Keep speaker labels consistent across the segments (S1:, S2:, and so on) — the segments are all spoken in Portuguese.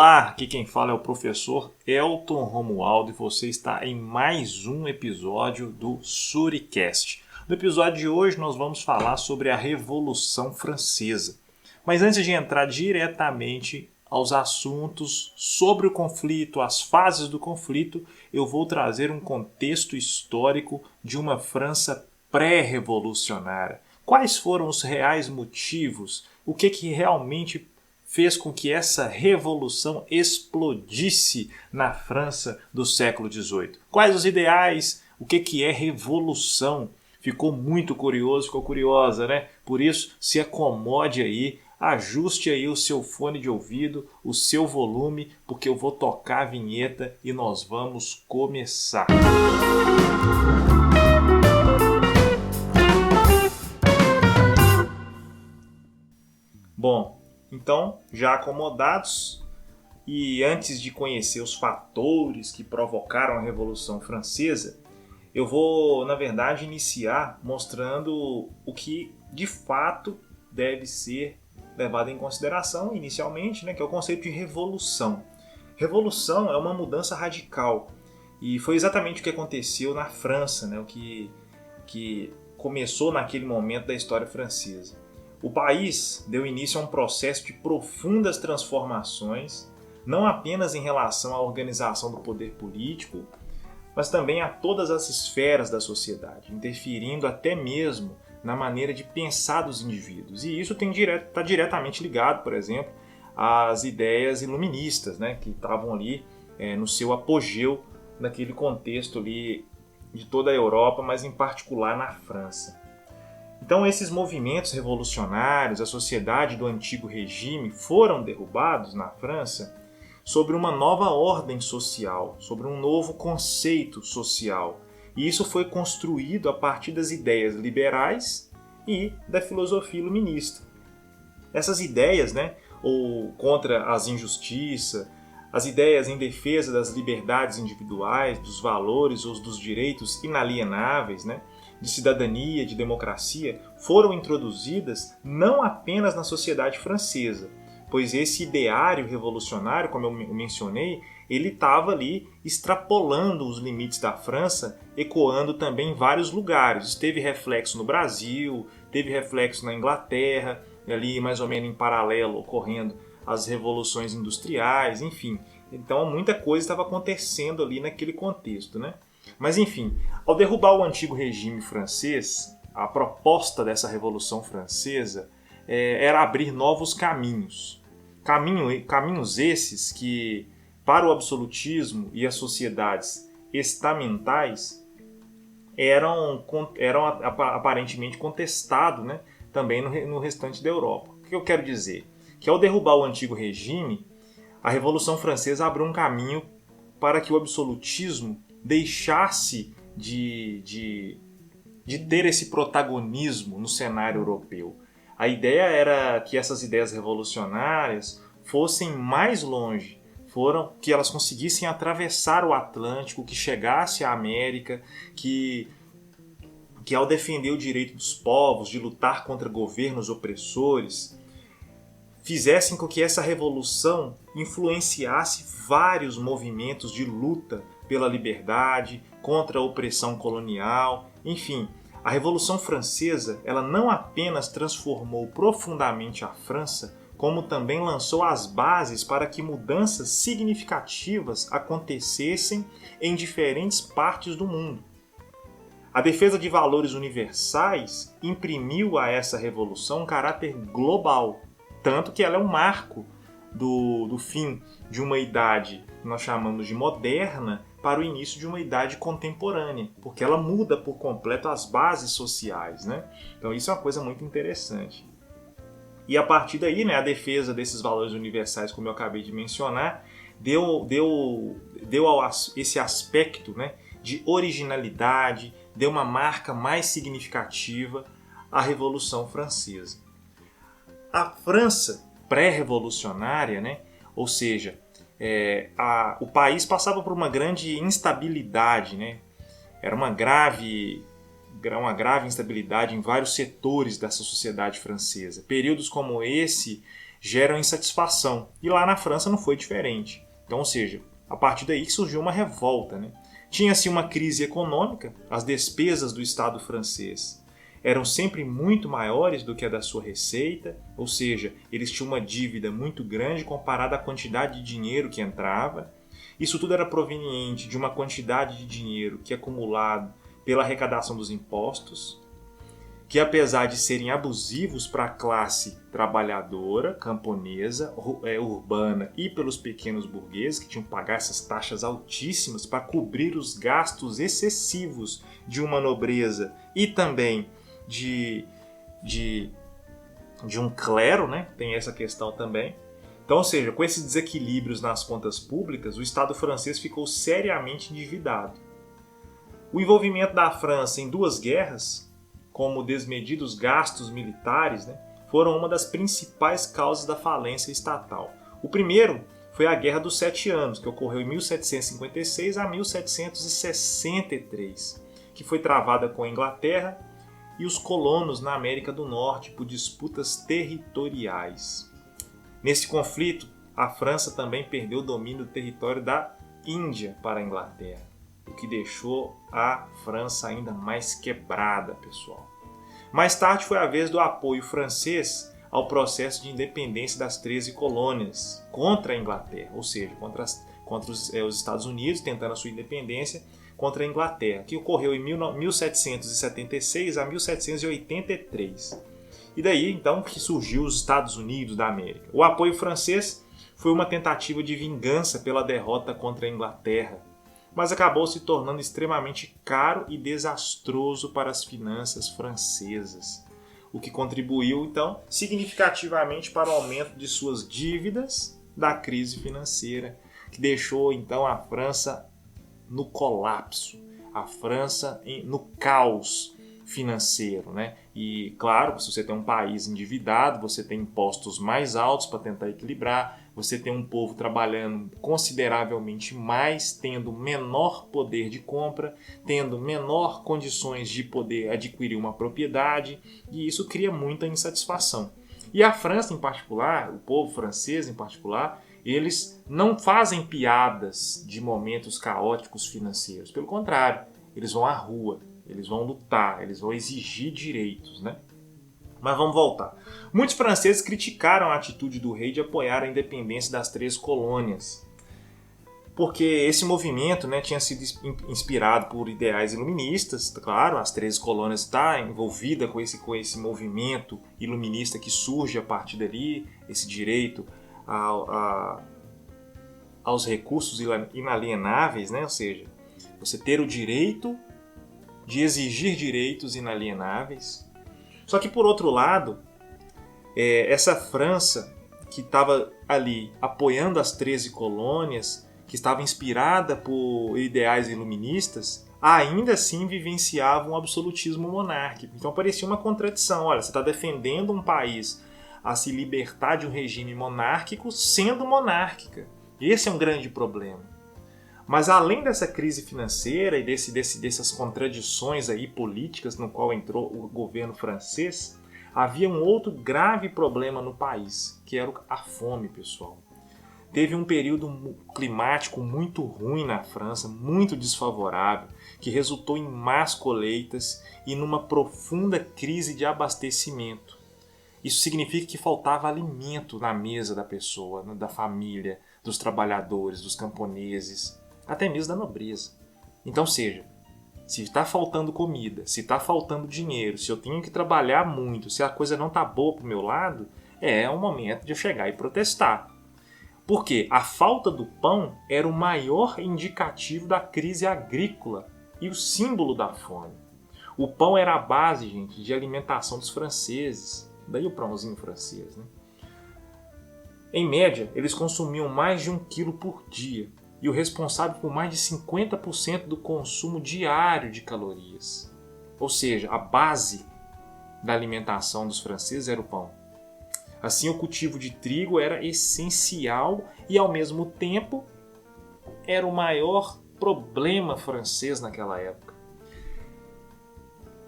S1: Olá, aqui quem fala é o professor Elton Romualdo e você está em mais um episódio do Suricast. No episódio de hoje nós vamos falar sobre a Revolução Francesa. Mas antes de entrar diretamente aos assuntos sobre o conflito, as fases do conflito, eu vou trazer um contexto histórico de uma França pré-revolucionária. Quais foram os reais motivos? O que realmente fez com que essa revolução explodisse na França do século XVIII? Quais os ideais? O que é revolução? Ficou muito curioso, ficou curiosa, né? Por isso, se acomode aí, ajuste aí o seu fone de ouvido, o seu volume, porque eu vou tocar a vinheta e nós vamos começar. Bom, então, já acomodados e antes de conhecer os fatores que provocaram a Revolução Francesa, eu vou, na verdade, iniciar mostrando o que de fato deve ser levado em consideração inicialmente, né, que é o conceito de revolução. Revolução é uma mudança radical e foi exatamente o que aconteceu na França, né, o que começou naquele momento da história francesa. O país deu início a um processo de profundas transformações, não apenas em relação à organização do poder político, mas também a todas as esferas da sociedade, interferindo até mesmo na maneira de pensar dos indivíduos. E isso está diretamente ligado, por exemplo, às ideias iluministas, né, que estavam ali no seu apogeu naquele contexto ali de toda a Europa, mas em particular na França. Então esses movimentos revolucionários, a sociedade do antigo regime, foram derrubados na França sobre uma nova ordem social, sobre um novo conceito social. E isso foi construído a partir das ideias liberais e da filosofia iluminista. Essas ideias, ou contra as injustiças, as ideias em defesa das liberdades individuais, dos valores ou dos direitos inalienáveis, de cidadania, de democracia, foram introduzidas não apenas na sociedade francesa, pois esse ideário revolucionário, como eu mencionei, ele estava ali extrapolando os limites da França, ecoando também em vários lugares. Isso teve reflexo no Brasil, teve reflexo na Inglaterra, ali mais ou menos em paralelo ocorrendo as revoluções industriais, enfim. Então muita coisa estava acontecendo ali naquele contexto, Mas enfim, ao derrubar o antigo regime francês, a proposta dessa Revolução Francesa era abrir novos caminhos. Caminhos esses que, para o absolutismo e as sociedades estamentais, eram aparentemente contestados, também no restante da Europa. O que eu quero dizer? Que ao derrubar o antigo regime, a Revolução Francesa abriu um caminho para que o absolutismo deixasse de ter esse protagonismo no cenário europeu. A ideia era que essas ideias revolucionárias fossem mais longe, que elas conseguissem atravessar o Atlântico, que chegasse à América, que ao defender o direito dos povos de lutar contra governos opressores, fizessem com que essa revolução influenciasse vários movimentos de luta pela liberdade, contra a opressão colonial, enfim. A Revolução Francesa, ela não apenas transformou profundamente a França, como também lançou as bases para que mudanças significativas acontecessem em diferentes partes do mundo. A defesa de valores universais imprimiu a essa revolução um caráter global, tanto que ela é um marco do fim de uma idade que nós chamamos de moderna para o início de uma idade contemporânea, porque ela muda por completo as bases sociais, Então isso é uma coisa muito interessante. E a partir daí, a defesa desses valores universais, como eu acabei de mencionar, deu esse aspecto, de originalidade, deu uma marca mais significativa à Revolução Francesa. A França pré-revolucionária, ou seja, o país passava por uma grande instabilidade, Era uma grave instabilidade em vários setores dessa sociedade francesa. Períodos como esse geram insatisfação. E lá na França não foi diferente. Então, ou seja, a partir daí que surgiu uma revolta, né? Tinha-se uma crise econômica, as despesas do Estado francês eram sempre muito maiores do que a da sua receita, ou seja, eles tinham uma dívida muito grande comparada à quantidade de dinheiro que entrava. Isso tudo era proveniente de uma quantidade de dinheiro que é acumulado pela arrecadação dos impostos, que apesar de serem abusivos para a classe trabalhadora, camponesa, urbana e pelos pequenos burgueses, que tinham que pagar essas taxas altíssimas para cobrir os gastos excessivos de uma nobreza e também de um clero, né? Tem essa questão também. Então, ou seja, com esses desequilíbrios nas contas públicas, o Estado francês ficou seriamente endividado. O envolvimento da França em duas guerras, como desmedidos gastos militares, né, foram uma das principais causas da falência estatal. O primeiro foi a Guerra dos 7 Anos, que ocorreu em 1756 a 1763, que foi travada com a Inglaterra e os colonos na América do Norte por disputas territoriais. Nesse conflito, a França também perdeu o domínio do território da Índia para a Inglaterra, o que deixou a França ainda mais quebrada, pessoal. Mais tarde foi a vez do apoio francês ao processo de independência das 13 colônias contra a Inglaterra, ou seja, contra os Estados Unidos tentando a sua independência contra a Inglaterra, que ocorreu em 1776 a 1783. E daí, então, que surgiu os Estados Unidos da América. O apoio francês foi uma tentativa de vingança pela derrota contra a Inglaterra, mas acabou se tornando extremamente caro e desastroso para as finanças francesas, o que contribuiu, então, significativamente para o aumento de suas dívidas da crise financeira, que deixou, então, a França no colapso, a França no caos financeiro, né? E, claro, se você tem um país endividado, você tem impostos mais altos para tentar equilibrar, você tem um povo trabalhando consideravelmente mais, tendo menor poder de compra, tendo menor condições de poder adquirir uma propriedade, e isso cria muita insatisfação. E a França em particular, o povo francês em particular, eles não fazem piadas de momentos caóticos financeiros. Pelo contrário, eles vão à rua, eles vão lutar, eles vão exigir direitos, né? Mas vamos voltar. Muitos franceses criticaram a atitude do rei de apoiar a independência das 13 colônias, porque esse movimento, né, tinha sido inspirado por ideais iluministas. Claro, as 13 colônias está envolvida com esse movimento iluminista que surge a partir dali, esse direito aos recursos inalienáveis, né? Ou seja, você ter o direito de exigir direitos inalienáveis. Só que, por outro lado, essa França que estava ali apoiando as 13 colônias, que estava inspirada por ideais iluministas, ainda assim vivenciava um absolutismo monárquico. Então parecia uma contradição. Olha, você está defendendo um país a se libertar de um regime monárquico sendo monárquica. Esse é um grande problema. Mas além dessa crise financeira e dessas contradições aí políticas no qual entrou o governo francês, havia um outro grave problema no país, que era a fome, pessoal. Teve um período climático muito ruim na França, muito desfavorável, que resultou em más colheitas e numa profunda crise de abastecimento. Isso significa que faltava alimento na mesa da pessoa, da família, dos trabalhadores, dos camponeses, até mesmo da nobreza. Então, seja, se está faltando comida, se está faltando dinheiro, se eu tenho que trabalhar muito, se a coisa não está boa para o meu lado, é o momento de eu chegar e protestar. Porque a falta do pão era o maior indicativo da crise agrícola e o símbolo da fome. O pão era a base, gente, de alimentação dos franceses. Daí o pãozinho francês, né? Em média, eles consumiam mais de 1 quilo por dia e o responsável por mais de 50% do consumo diário de calorias. Ou seja, a base da alimentação dos franceses era o pão. Assim, o cultivo de trigo era essencial e, ao mesmo tempo, era o maior problema francês naquela época.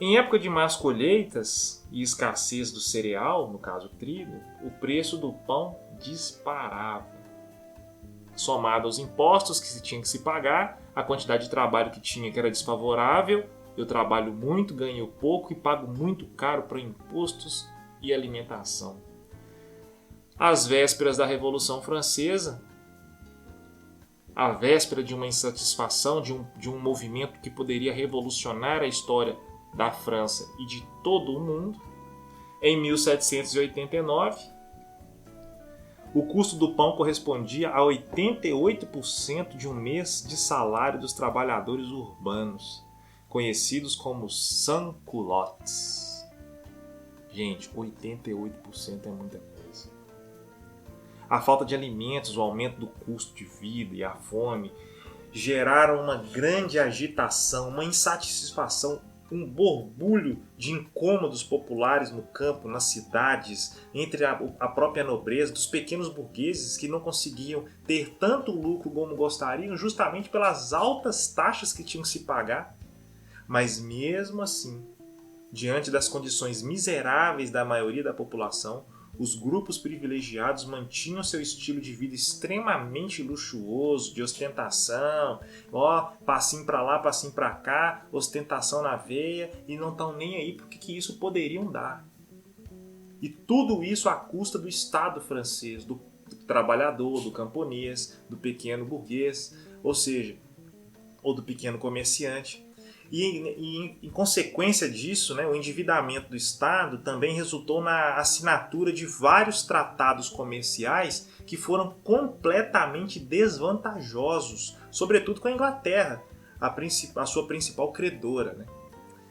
S1: Em época de más colheitas e escassez do cereal, no caso o trigo, o preço do pão disparava. Somado aos impostos que se tinha que se pagar, a quantidade de trabalho que tinha que era desfavorável, eu trabalho muito, ganho pouco e pago muito caro para impostos e alimentação. Às vésperas da Revolução Francesa, a véspera de uma insatisfação, de um movimento que poderia revolucionar a história da França e de todo o mundo, em 1789, o custo do pão correspondia a 88% de um mês de salário dos trabalhadores urbanos, conhecidos como sans-culottes. Gente, 88% é muita coisa. A falta de alimentos, o aumento do custo de vida e a fome geraram uma grande agitação, uma insatisfação, um borbulho de incômodos populares no campo, nas cidades, entre a própria nobreza, dos pequenos burgueses que não conseguiam ter tanto lucro como gostariam, justamente pelas altas taxas que tinham que se pagar. Mas mesmo assim, diante das condições miseráveis da maioria da população, os grupos privilegiados mantinham seu estilo de vida extremamente luxuoso, de ostentação, passinho para lá, passinho para cá, ostentação na veia, e não estão nem aí porque que isso poderiam dar. E tudo isso à custa do Estado francês, do trabalhador, do camponês, do pequeno burguês, ou seja, ou do pequeno comerciante. E em consequência disso, o endividamento do Estado também resultou na assinatura de vários tratados comerciais que foram completamente desvantajosos, sobretudo com a Inglaterra, a sua principal credora.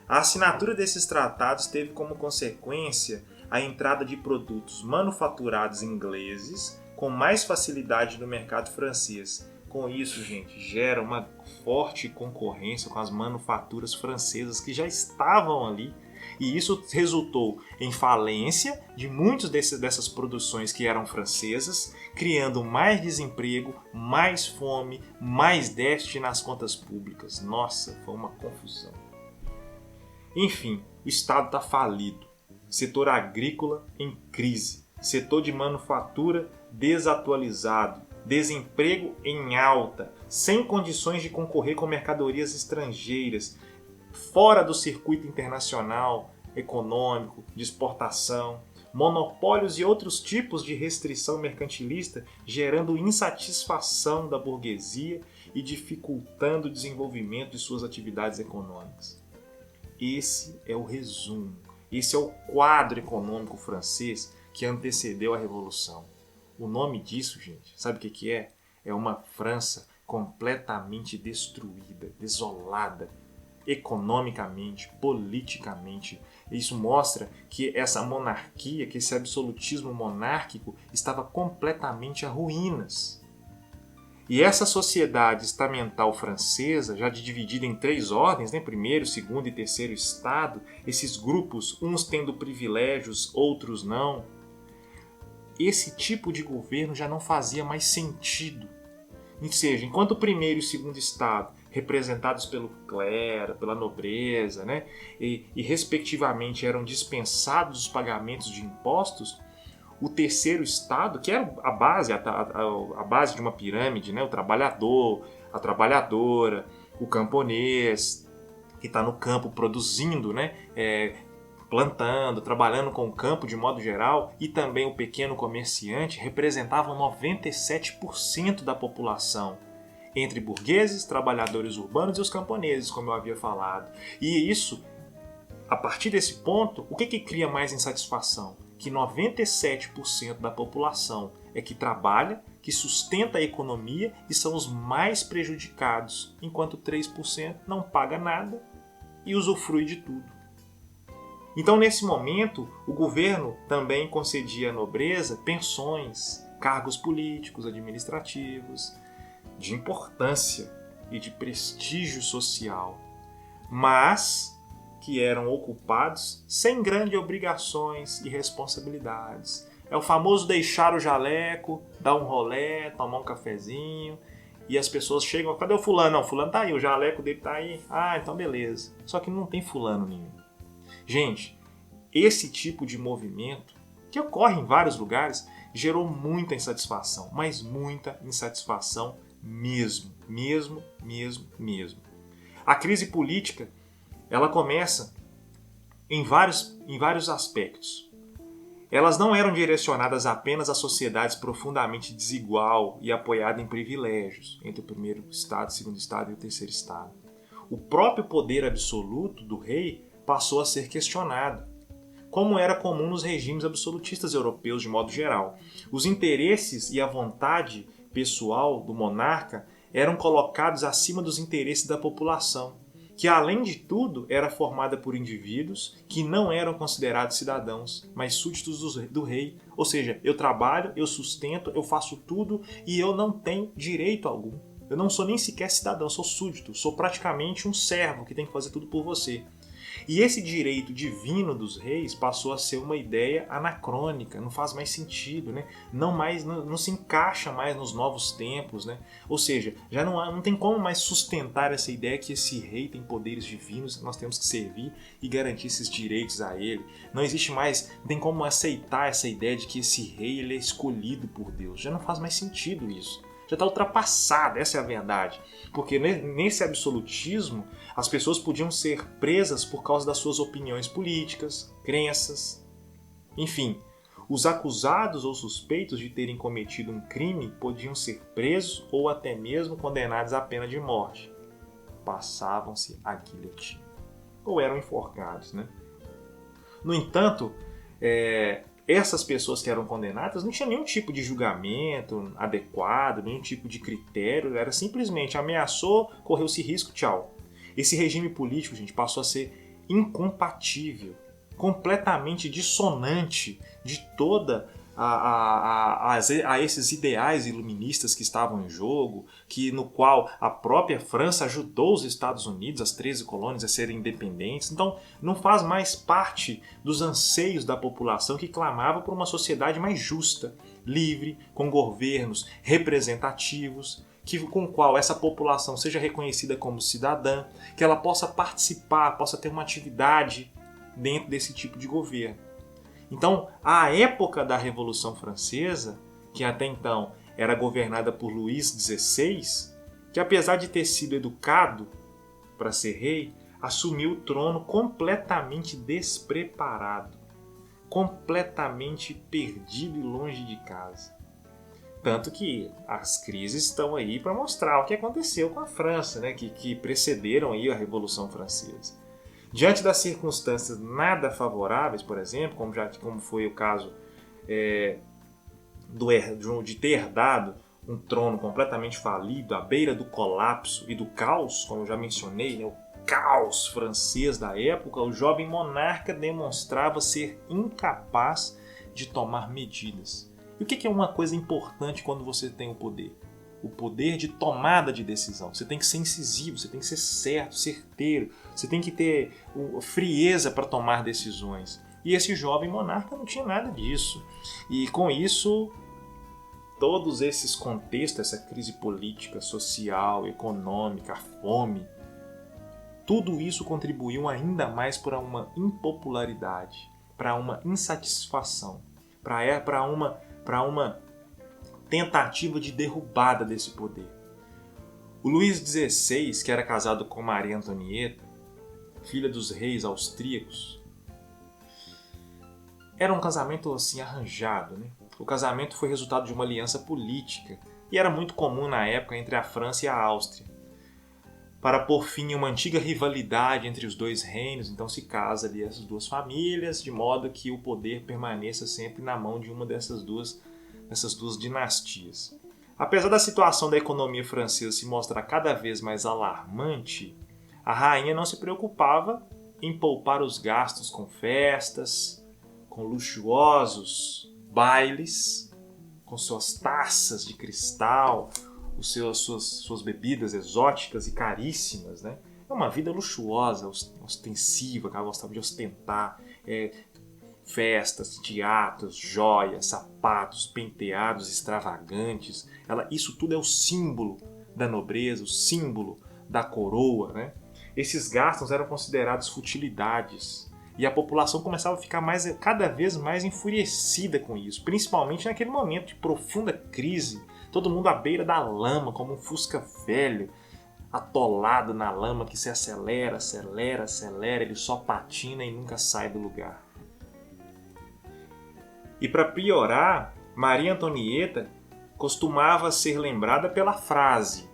S1: A assinatura desses tratados teve como consequência a entrada de produtos manufaturados ingleses com mais facilidade no mercado francês. Com isso, gente, gera uma forte concorrência com as manufaturas francesas que já estavam ali, e isso resultou em falência de muitas dessas produções que eram francesas, criando mais desemprego, mais fome, mais déficit nas contas públicas. Nossa, foi uma confusão. Enfim, o Estado está falido, setor agrícola em crise, setor de manufatura desatualizado, desemprego em alta, sem condições de concorrer com mercadorias estrangeiras, fora do circuito internacional, econômico, de exportação, monopólios e outros tipos de restrição mercantilista, gerando insatisfação da burguesia e dificultando o desenvolvimento de suas atividades econômicas. Esse é o resumo, esse é o quadro econômico francês que antecedeu a Revolução. O nome disso, gente, sabe o que é? É uma França completamente destruída, desolada, economicamente, politicamente. Isso mostra que essa monarquia, que esse absolutismo monárquico estava completamente a ruínas. E essa sociedade estamental francesa, já dividida em 3 ordens, primeiro, segundo e terceiro estado, esses grupos, uns tendo privilégios, outros não, esse tipo de governo já não fazia mais sentido. Ou seja, enquanto o primeiro e o segundo estado, representados pelo clero, pela nobreza, e respectivamente eram dispensados os pagamentos de impostos, o terceiro estado, que era a base de uma pirâmide, o trabalhador, a trabalhadora, o camponês, que está no campo produzindo, plantando, trabalhando com o campo de modo geral, e também o pequeno comerciante, representavam 97% da população, entre burgueses, trabalhadores urbanos e os camponeses, como eu havia falado. E isso, a partir desse ponto, o que cria mais insatisfação? Que 97% da população é que trabalha, que sustenta a economia e são os mais prejudicados, enquanto 3% não paga nada e usufrui de tudo. Então, nesse momento, o governo também concedia à nobreza pensões, cargos políticos, administrativos, de importância e de prestígio social, mas que eram ocupados sem grandes obrigações e responsabilidades. É o famoso deixar o jaleco, dar um rolé, tomar um cafezinho, e as pessoas chegam, cadê o fulano? Não, o fulano tá aí, o jaleco dele tá aí. Ah, então beleza. Só que não tem fulano nenhum. Gente, esse tipo de movimento, que ocorre em vários lugares, gerou muita insatisfação, mas muita insatisfação mesmo. A crise política, ela começa em vários aspectos. Elas não eram direcionadas apenas a sociedades profundamente desigual e apoiada em privilégios entre o primeiro estado, o segundo estado e o terceiro estado. O próprio poder absoluto do rei passou a ser questionado, como era comum nos regimes absolutistas europeus de modo geral. Os interesses e a vontade pessoal do monarca eram colocados acima dos interesses da população, que além de tudo era formada por indivíduos que não eram considerados cidadãos, mas súditos do rei. Ou seja, eu trabalho, eu sustento, eu faço tudo e eu não tenho direito algum. Eu não sou nem sequer cidadão, sou súdito, sou praticamente um servo que tem que fazer tudo por você. E esse direito divino dos reis passou a ser uma ideia anacrônica, não faz mais sentido, né? Não se encaixa mais nos novos tempos, né? Ou seja, já não tem como mais sustentar essa ideia que esse rei tem poderes divinos, nós temos que servir e garantir esses direitos a ele. Não existe mais, não tem como aceitar essa ideia de que esse rei ele é escolhido por Deus. Já não faz mais sentido isso. Já está ultrapassada, essa é a verdade. Porque nesse absolutismo, as pessoas podiam ser presas por causa das suas opiniões políticas, crenças. Enfim, os acusados ou suspeitos de terem cometido um crime podiam ser presos ou até mesmo condenados à pena de morte. Passavam-se a guilhotina. Ou eram enforcados, né? No entanto, essas pessoas que eram condenadas não tinham nenhum tipo de julgamento adequado, nenhum tipo de critério, era simplesmente ameaçou, correu-se risco, tchau. Esse regime político, gente, passou a ser incompatível, completamente dissonante de toda a esses ideais iluministas que estavam em jogo, no qual a própria França ajudou os Estados Unidos, as 13 colônias, a serem independentes. Então, não faz mais parte dos anseios da população que clamava por uma sociedade mais justa, livre, com governos representativos, com o qual essa população seja reconhecida como cidadã, que ela possa participar, possa ter uma atividade dentro desse tipo de governo. Então, a época da Revolução Francesa, que até então era governada por Luís XVI, que apesar de ter sido educado para ser rei, assumiu o trono completamente despreparado, completamente perdido e longe de casa. Tanto que as crises estão aí para mostrar o que aconteceu com a França, né, que precederam aí a Revolução Francesa. Diante das circunstâncias nada favoráveis, por exemplo, como foi o caso de ter herdado um trono completamente falido, à beira do colapso e do caos, como eu já mencionei, né, o caos francês da época, o jovem monarca demonstrava ser incapaz de tomar medidas. E o que é uma coisa importante quando você tem o poder? O poder de tomada de decisão. Você tem que ser incisivo, você tem que ser certo, certeiro, você tem que ter frieza para tomar decisões. E esse jovem monarca não tinha nada disso. E com isso, todos esses contextos, essa crise política, social, econômica, a fome, tudo isso contribuiu ainda mais para uma impopularidade, para uma insatisfação, para uma tentativa de derrubada desse poder. O Luís XVI, que era casado com Maria Antonieta, filha dos reis austríacos, era um casamento assim arranjado, né? O casamento foi resultado de uma aliança política e era muito comum na época entre a França e a Áustria. Para pôr fim a uma antiga rivalidade entre os dois reinos, então se casa ali essas duas famílias, de modo que o poder permaneça sempre na mão de uma dessas duas dinastias. Apesar da situação da economia francesa se mostrar cada vez mais alarmante, a rainha não se preocupava em poupar os gastos com festas, com luxuosos bailes, com suas taças de cristal, suas bebidas exóticas e caríssimas, né? É uma vida luxuosa, ostensiva, que ela gostava de ostentar, festas, teatros, joias, sapatos, penteados extravagantes. Isso tudo é o símbolo da nobreza, o símbolo da coroa, né? Esses gastos eram considerados futilidades. E a população começava a ficar cada vez mais enfurecida com isso, principalmente naquele momento de profunda crise. Todo mundo à beira da lama, como um fusca velho, atolado na lama que se acelera, acelera, acelera, ele só patina e nunca sai do lugar. E para piorar, Maria Antonieta costumava ser lembrada pela frase,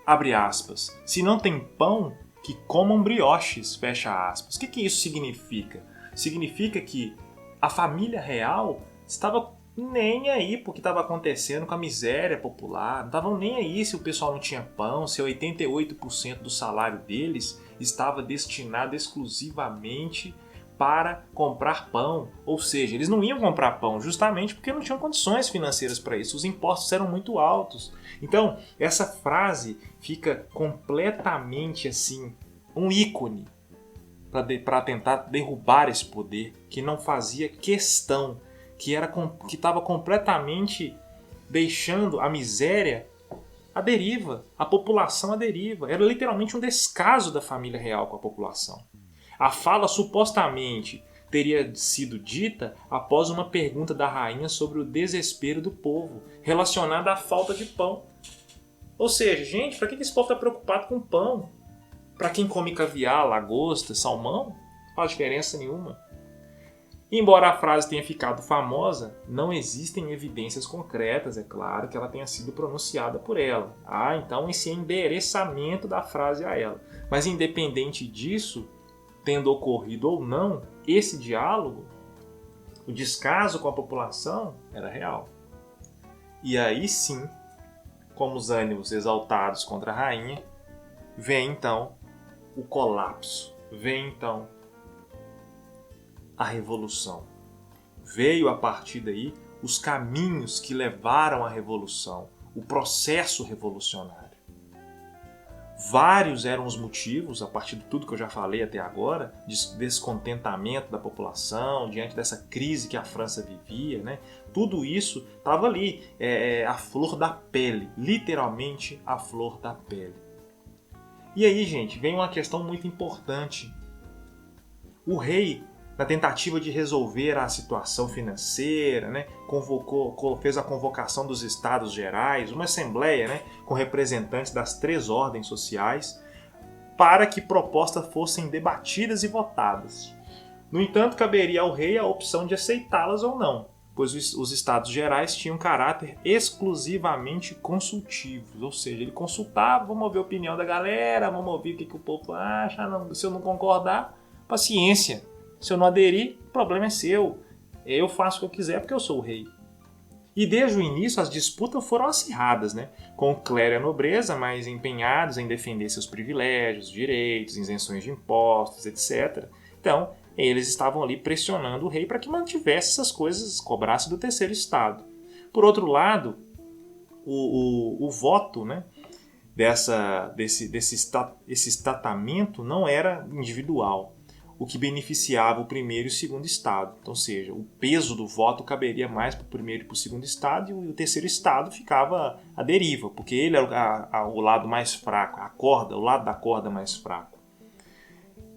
S1: abre aspas, se não tem pão, que comam brioches, fecha aspas. O que isso significa? Significa que a família real estava nem aí pro que estava acontecendo com a miséria popular, não estavam nem aí se o pessoal não tinha pão, se 88% do salário deles estava destinado exclusivamente para comprar pão. Ou seja, eles não iam comprar pão justamente porque não tinham condições financeiras para isso, os impostos eram muito altos. Então, essa frase fica completamente assim, um ícone para tentar derrubar esse poder que não fazia questão, que estava completamente deixando a miséria à deriva, a população à deriva. Era literalmente um descaso da família real com a população. A fala supostamente teria sido dita após uma pergunta da rainha sobre o desespero do povo, relacionada à falta de pão. Ou seja, gente, para que esse povo está preocupado com pão? Para quem come caviar, lagosta, salmão, não faz diferença nenhuma. Embora a frase tenha ficado famosa, não existem evidências concretas, é claro, que ela tenha sido pronunciada por ela. Então esse endereçamento da frase a ela. Mas independente disso, tendo ocorrido ou não, esse diálogo, o descaso com a população, era real. E aí sim, como os ânimos exaltados contra a rainha, vem então o colapso, vem então a revolução. Veio a partir daí os caminhos que levaram à revolução, o processo revolucionário. Vários eram os motivos, a partir de tudo que eu já falei até agora, de descontentamento da população, diante dessa crise que a França vivia, né? Tudo isso estava ali, a flor da pele, literalmente a flor da pele. E aí, gente, vem uma questão muito importante. O rei, na tentativa de resolver a situação financeira, né, fez a convocação dos Estados Gerais, uma assembleia, né, com representantes das 3 ordens sociais, para que propostas fossem debatidas e votadas. No entanto, caberia ao rei a opção de aceitá-las ou não, pois os Estados Gerais tinham caráter exclusivamente consultivo, ou seja, ele consultava, vamos ouvir a opinião da galera, vamos ouvir o que o povo acha, se eu não concordar, paciência. Se eu não aderir, o problema é seu. Eu faço o que eu quiser porque eu sou o rei. E desde o início as disputas foram acirradas, né? Com o clero e a nobreza mais empenhados em defender seus privilégios, direitos, isenções de impostos, etc. Então, eles estavam ali pressionando o rei para que mantivesse essas coisas, cobrasse do terceiro estado. Por outro lado, o voto, né, esse estatamento não era individual, o que beneficiava o primeiro e o segundo estado. Então, ou seja, o peso do voto caberia mais para o primeiro e para o segundo estado, e o terceiro estado ficava à deriva, porque ele era o lado mais fraco, o lado da corda mais fraco.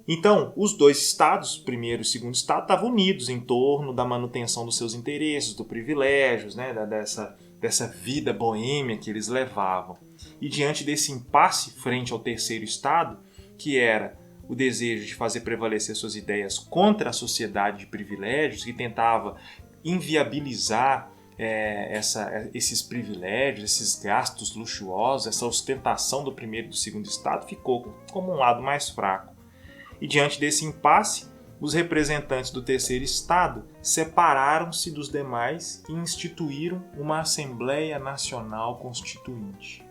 S1: Então, os 2 estados, primeiro e segundo estado, estavam unidos em torno da manutenção dos seus interesses, dos privilégios, né, dessa vida boêmia que eles levavam. E diante desse impasse frente ao terceiro estado, que era o desejo de fazer prevalecer suas ideias contra a sociedade de privilégios, que tentava inviabilizar esses privilégios, esses gastos luxuosos, essa ostentação do primeiro e do segundo estado, ficou como um lado mais fraco. E diante desse impasse, os representantes do terceiro estado separaram-se dos demais e instituíram uma Assembleia Nacional Constituinte.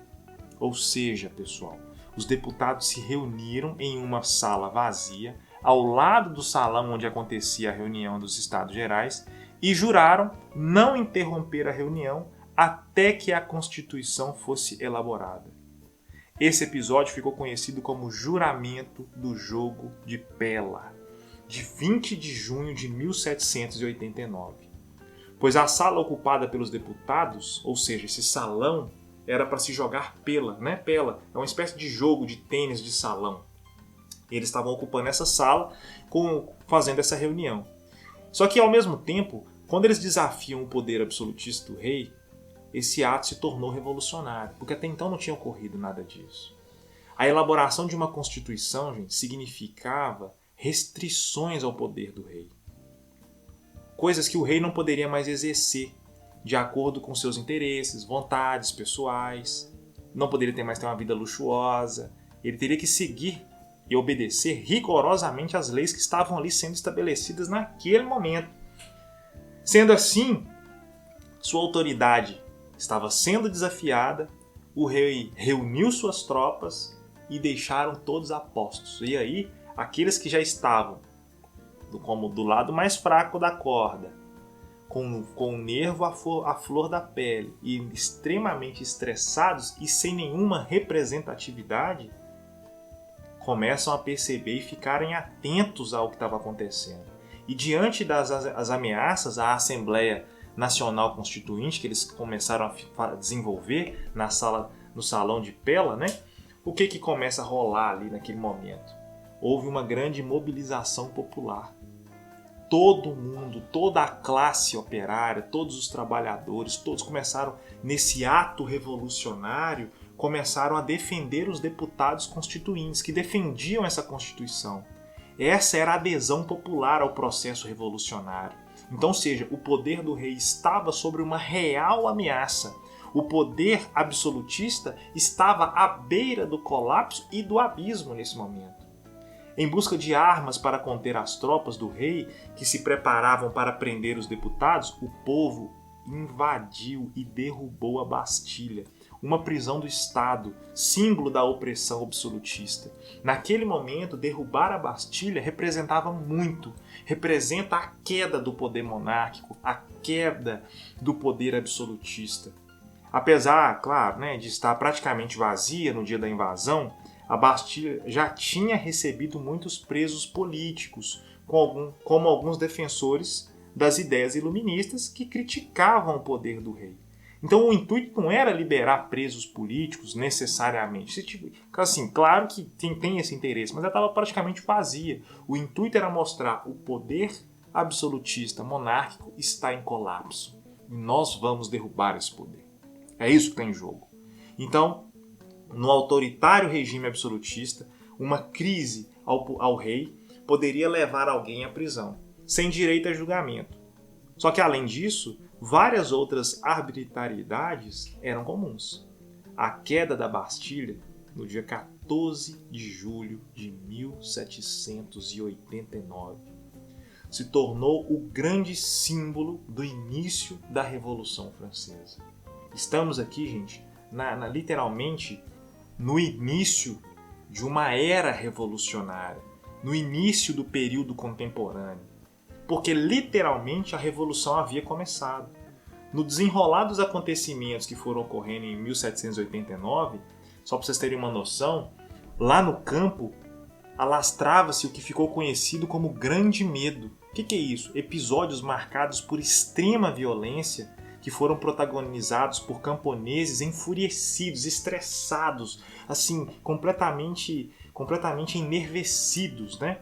S1: Ou seja, pessoal, os deputados se reuniram em uma sala vazia, ao lado do salão onde acontecia a reunião dos Estados Gerais, e juraram não interromper a reunião até que a Constituição fosse elaborada. Esse episódio ficou conhecido como Juramento do Jogo de Pella, de 20 de junho de 1789. Pois a sala ocupada pelos deputados, ou seja, esse salão, era para se jogar pela, né? Pela é uma espécie de jogo de tênis de salão. Eles estavam ocupando essa sala, fazendo essa reunião. Só que, ao mesmo tempo, quando eles desafiam o poder absolutista do rei, esse ato se tornou revolucionário, porque até então não tinha ocorrido nada disso. A elaboração de uma constituição, gente, significava restrições ao poder do rei. Coisas que o rei não poderia mais exercer de acordo com seus interesses, vontades pessoais, não poderia mais ter uma vida luxuosa, ele teria que seguir e obedecer rigorosamente às leis que estavam ali sendo estabelecidas naquele momento. Sendo assim, sua autoridade estava sendo desafiada, o rei reuniu suas tropas e deixaram todos a postos. E aí, aqueles que já estavam como do lado mais fraco da corda, com o nervo à flor da pele e extremamente estressados e sem nenhuma representatividade, começam a perceber e ficarem atentos ao que estava acontecendo. E diante das ameaças, a Assembleia Nacional Constituinte, que eles começaram a desenvolver no salão de Pela, né? O que começa a rolar ali naquele momento? Houve uma grande mobilização popular. Todo mundo, toda a classe operária, todos os trabalhadores, todos começaram, nesse ato revolucionário, começaram a defender os deputados constituintes, que defendiam essa Constituição. Essa era a adesão popular ao processo revolucionário. Então, ou seja, o poder do rei estava sobre uma real ameaça. O poder absolutista estava à beira do colapso e do abismo nesse momento. Em busca de armas para conter as tropas do rei, que se preparavam para prender os deputados, o povo invadiu e derrubou a Bastilha, uma prisão do Estado, símbolo da opressão absolutista. Naquele momento, derrubar a Bastilha representava muito. Representa a queda do poder monárquico, a queda do poder absolutista. Apesar, claro, de estar praticamente vazia no dia da invasão, a Bastilha já tinha recebido muitos presos políticos, como alguns defensores das ideias iluministas que criticavam o poder do rei. Então o intuito não era liberar presos políticos necessariamente. Assim, claro que tem esse interesse, mas ela estava praticamente vazia. O intuito era mostrar o poder absolutista monárquico está em colapso. E nós vamos derrubar esse poder. É isso que está em jogo. Então, no autoritário regime absolutista, uma crise ao rei poderia levar alguém à prisão, sem direito a julgamento. Só que, além disso, várias outras arbitrariedades eram comuns. A queda da Bastilha, no dia 14 de julho de 1789, se tornou o grande símbolo do início da Revolução Francesa. Estamos aqui, gente, literalmente no início de uma era revolucionária, no início do período contemporâneo, porque literalmente a revolução havia começado. No desenrolar dos acontecimentos que foram ocorrendo em 1789, só para vocês terem uma noção, lá no campo alastrava-se o que ficou conhecido como Grande Medo. O que é isso? Episódios marcados por extrema violência que foram protagonizados por camponeses enfurecidos, estressados, assim, completamente enervecidos, né?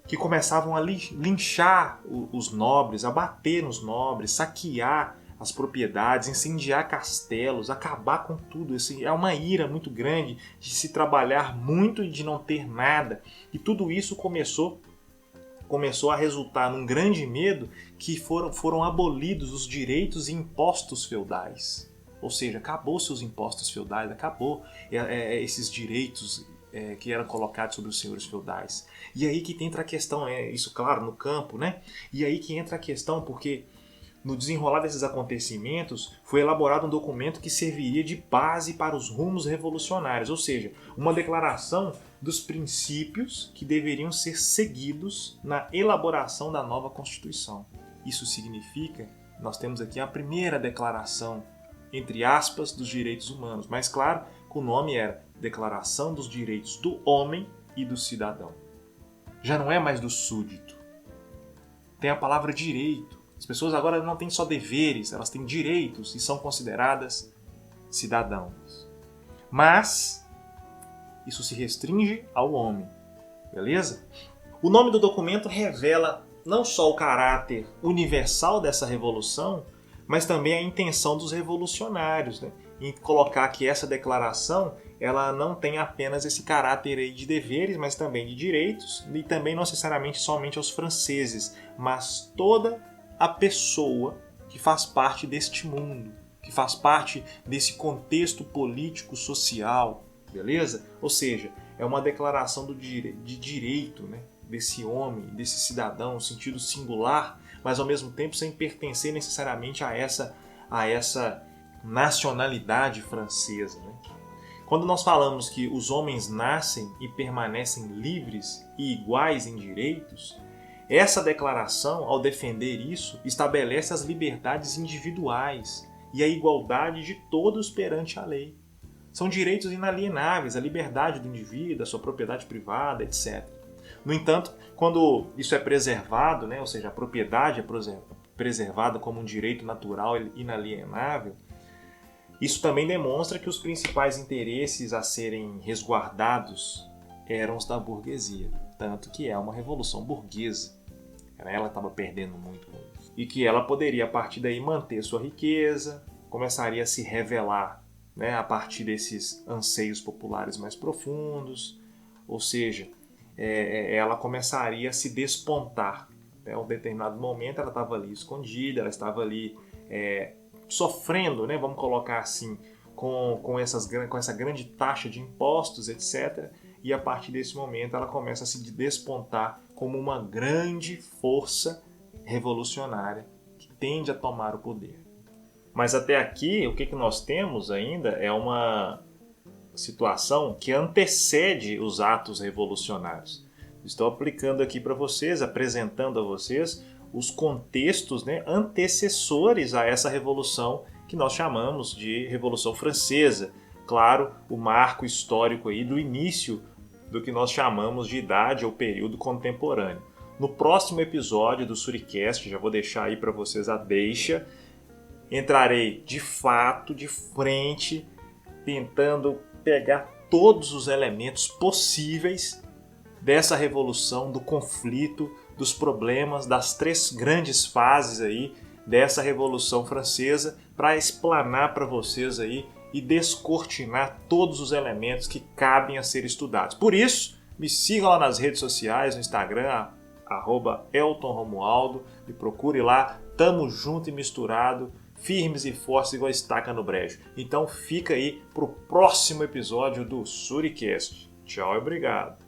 S1: Que começavam a linchar os nobres, a bater nos nobres, saquear as propriedades, incendiar castelos, acabar com tudo. É uma ira muito grande de se trabalhar muito e de não ter nada. E tudo isso começou a resultar num grande medo que foram abolidos os direitos e impostos feudais. Ou seja, acabou-se os impostos feudais, acabou esses direitos que eram colocados sobre os senhores feudais. E aí que entra a questão, isso claro, no campo, né? E aí que entra a questão, porque no desenrolar desses acontecimentos foi elaborado um documento que serviria de base para os rumos revolucionários, ou seja, uma declaração dos princípios que deveriam ser seguidos na elaboração da nova Constituição. Isso significa, nós temos aqui a primeira declaração, entre aspas, dos direitos humanos, mas claro, o nome era Declaração dos Direitos do Homem e do Cidadão. Já não é mais do súdito. Tem a palavra direito. As pessoas agora não têm só deveres, elas têm direitos e são consideradas cidadãos. Mas isso se restringe ao homem. beleza? O nome do documento revela não só o caráter universal dessa revolução, mas também a intenção dos revolucionários, né? Em colocar que essa declaração ela não tem apenas esse caráter aí de deveres, mas também de direitos, e também não necessariamente somente aos franceses, mas toda a pessoa que faz parte deste mundo, que faz parte desse contexto político-social, beleza? Ou seja, é uma declaração de direito, né? Desse homem, desse cidadão, no sentido singular, mas ao mesmo tempo sem pertencer necessariamente a essa nacionalidade francesa, né? Quando nós falamos que os homens nascem e permanecem livres e iguais em direitos, essa declaração, ao defender isso, estabelece as liberdades individuais e a igualdade de todos perante a lei. São direitos inalienáveis, a liberdade do indivíduo, a sua propriedade privada, etc. No entanto, quando isso é preservado, né, ou seja, a propriedade é preservada como um direito natural e inalienável, isso também demonstra que os principais interesses a serem resguardados eram os da burguesia, tanto que é uma revolução burguesa. Ela estava perdendo muito com isso. E que ela poderia, a partir daí, manter sua riqueza, começaria a se revelar, né, a partir desses anseios populares mais profundos, ou seja, ela começaria a se despontar. Em um determinado momento ela estava ali escondida, ela estava ali sofrendo, né, vamos colocar assim, com essa grande taxa de impostos, etc. E a partir desse momento ela começa a se despontar como uma grande força revolucionária que tende a tomar o poder. Mas até aqui, o que nós temos ainda é uma situação que antecede os atos revolucionários. Estou aplicando aqui para vocês, apresentando a vocês os contextos, né, antecessores a essa revolução que nós chamamos de Revolução Francesa. Claro, o marco histórico aí do início do que nós chamamos de idade ou período contemporâneo. No próximo episódio do Suricast, já vou deixar aí para vocês a deixa, entrarei de fato, de frente, tentando pegar todos os elementos possíveis dessa revolução, do conflito, dos problemas, das 3 grandes fases aí dessa Revolução Francesa, para explanar para vocês aí e descortinar todos os elementos que cabem a ser estudados. Por isso, me sigam lá nas redes sociais, no Instagram, @EltonRomualdo, me procure lá, tamo junto e misturado, firmes e fortes igual estaca no brejo. Então fica aí pro próximo episódio do Suricast. Tchau e obrigado.